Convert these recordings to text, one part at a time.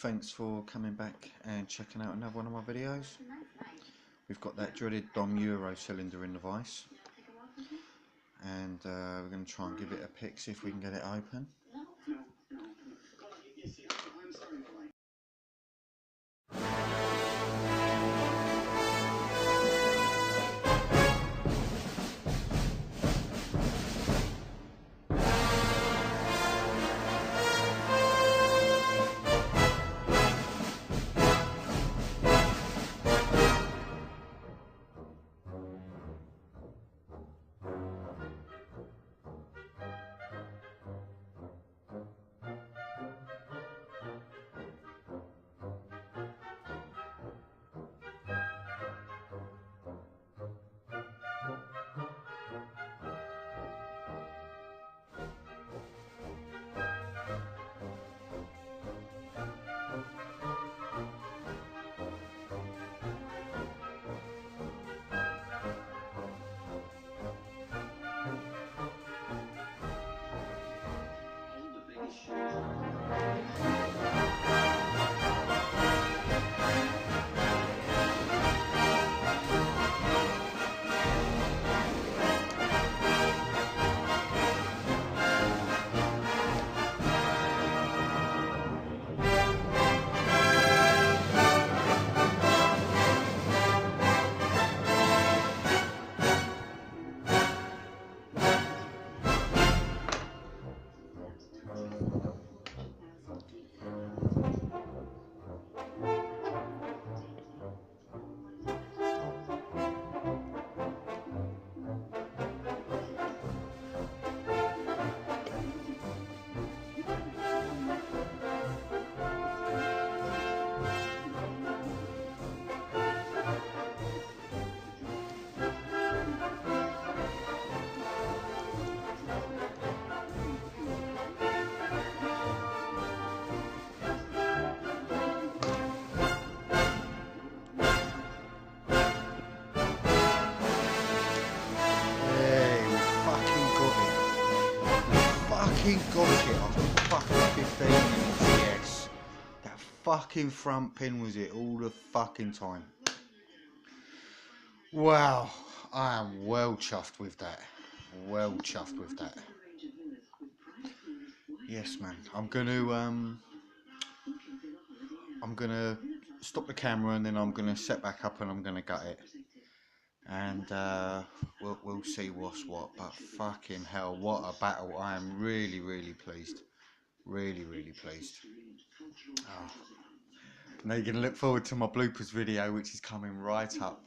thanks for coming back and checking out another one of my videos. We've got that dreaded Dom Euro cylinder in the vise, and we're going to try and give it a pick, see if we can get it open. Got it after fucking 15 minutes, yes. That fucking front pin was it all the fucking time. Wow, I am well chuffed with that. Well chuffed with that. Yes, man. I'm gonna stop the camera and then I'm gonna set back up and I'm gonna gut it. And we'll see what's what, but fucking hell, what a battle. I am really pleased, really pleased. Oh. Now you're going to look forward to my bloopers video, which is coming right up.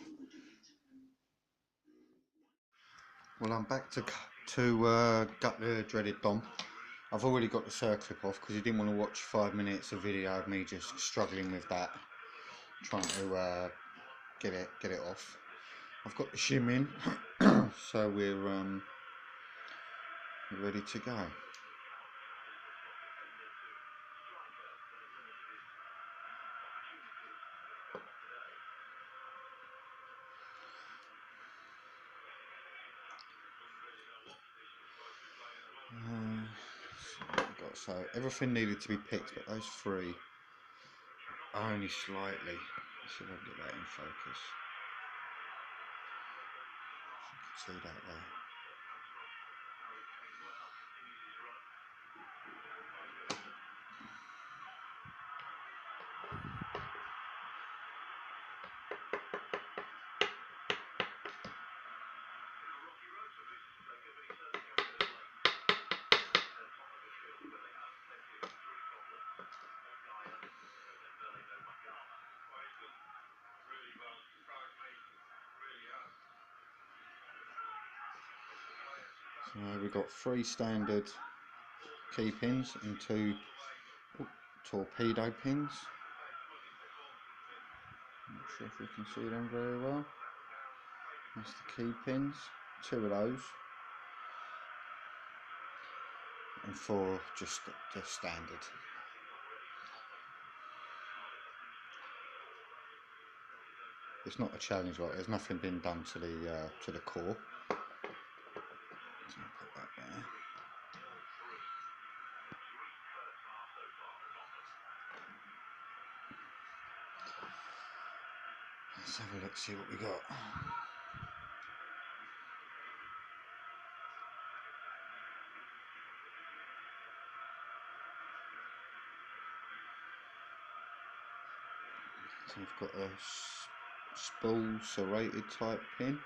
Well, I'm back to gut the dreaded Dom. I've already got the circlip off because you didn't want to watch 5 minutes of video of me just struggling with that, trying to get it off. I've got the shim in, so we're ready to go. So everything needed to be picked, but those three are only slightly. Let's see if I can get that in focus. You can see that there. So we've got 3 standard key pins and 2 torpedo pins. Not sure if we can see them very well. That's the key pins, 2 of those, and 4 just the standard. It's not a challenge, right? There's nothing been done to the core. So I'll put that there. Let's have a look, see what we got. So we've got a spool serrated type pin.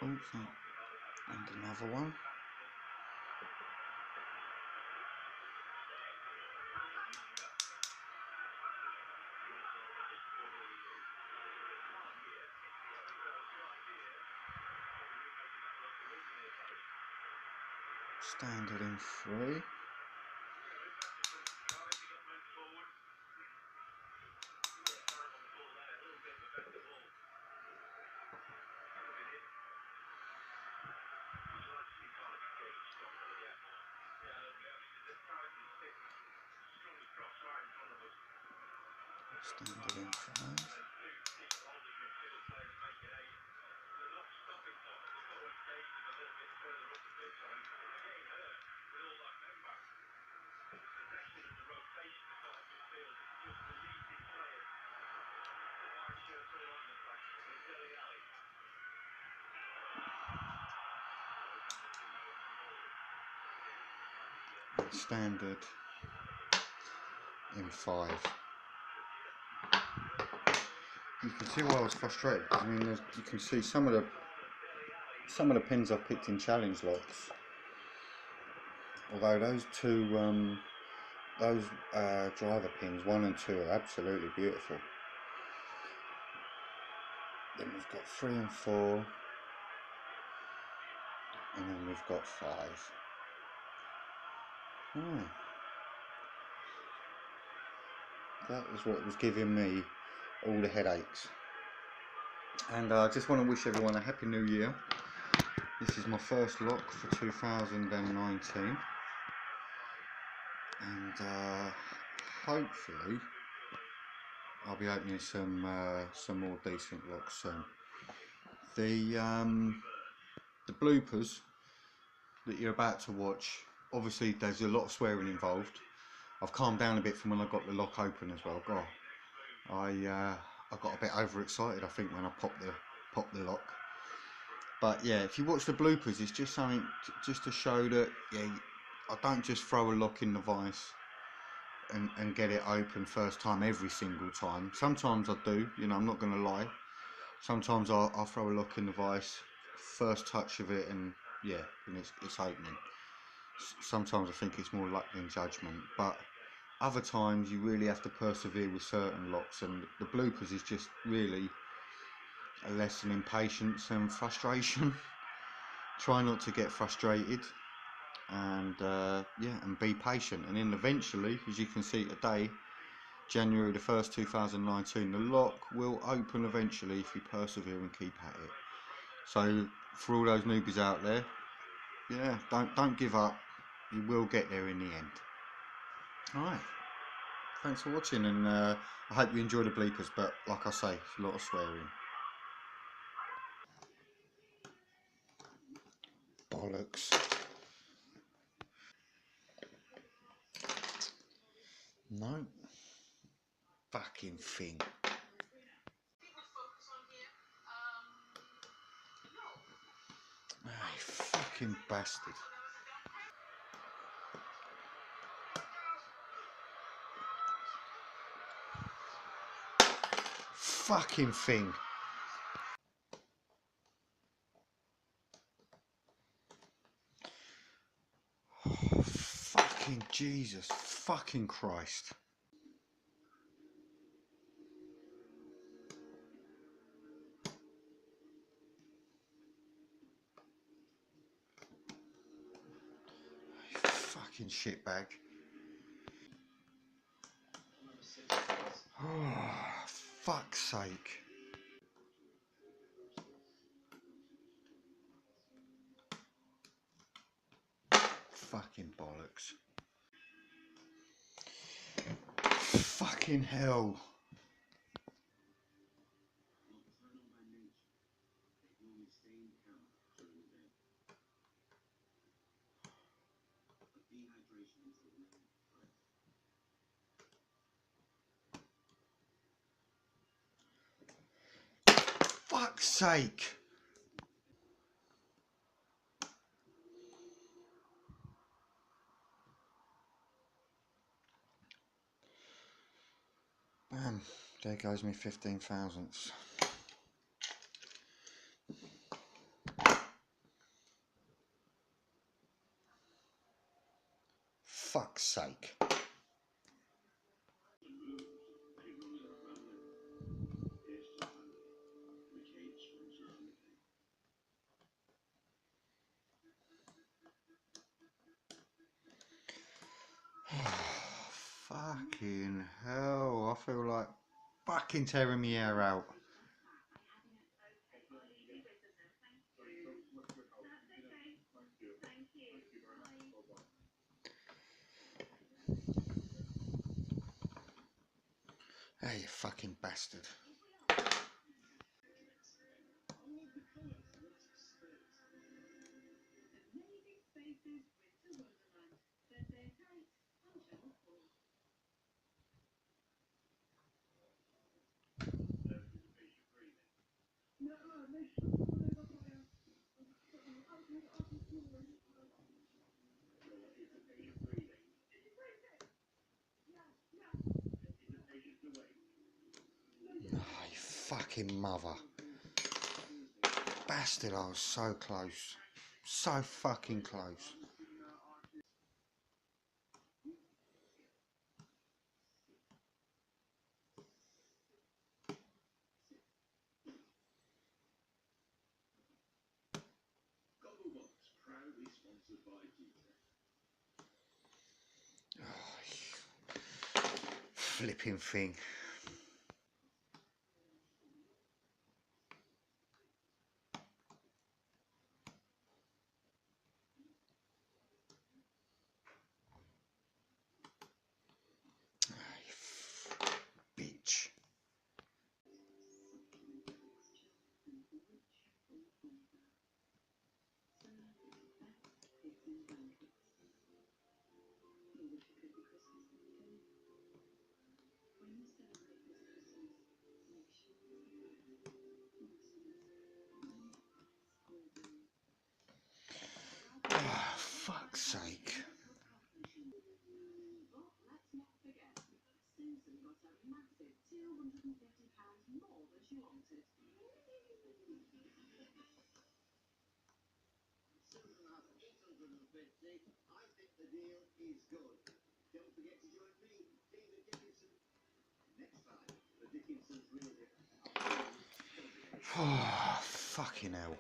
Oops, and another one. Standard in 3. Standard in 5. And standard in 5. You can see why I was frustrated. I mean, you can see some of the pins I've picked in challenge locks. Although those two, driver pins 1 and 2 are absolutely beautiful. Then we've got 3 and 4, and then we've got 5. Oh, that was what was giving me all the headaches. And I just want to wish everyone a happy new year. This is my first lock for 2019, and hopefully I'll be opening some more decent locks soon. The bloopers that you're about to watch, obviously there's a lot of swearing involved. I've calmed down a bit from when I got the lock open as well. God, I got a bit overexcited, I think, when I popped the lock. But yeah, if you watch the bloopers, it's just something just to show that, yeah, I don't just throw a lock in the vise and get it open first time every single time. Sometimes I do, you know, I'm not going to lie. Sometimes I'll throw a lock in the vise, first touch of it, and yeah, and it's opening. Sometimes I think it's more luck than judgment, but other times you really have to persevere with certain locks, and the bloopers is just really a lesson in patience and frustration. Try not to get frustrated, and yeah, and be patient, and then eventually, as you can see today, January the 1st 2019, the lock will open eventually if you persevere and keep at it. So for all those newbies out there, yeah, don't give up, you will get there in the end. Alright, thanks for watching, and I hope you enjoy the bleepers, but like I say, it's a lot of swearing. Bollocks. No. Fucking thing. Ah, you fucking bastard. Fucking thing. Oh, fucking Jesus. Fucking Christ. You fucking shitbag. Oh, fuck's sake. Fucking bollocks. Fucking hell. fuck's sake! Bam, there goes me 15 thousandths. Fuck's sake. Fucking hell, I feel like fucking tearing my hair out. Hey, you fucking bastard. Oh, you fucking mother. Bastard, I was so close. So fucking close. Oh, flipping thing. Bitch. Oh, fuck's sake. Oh, fucking hell.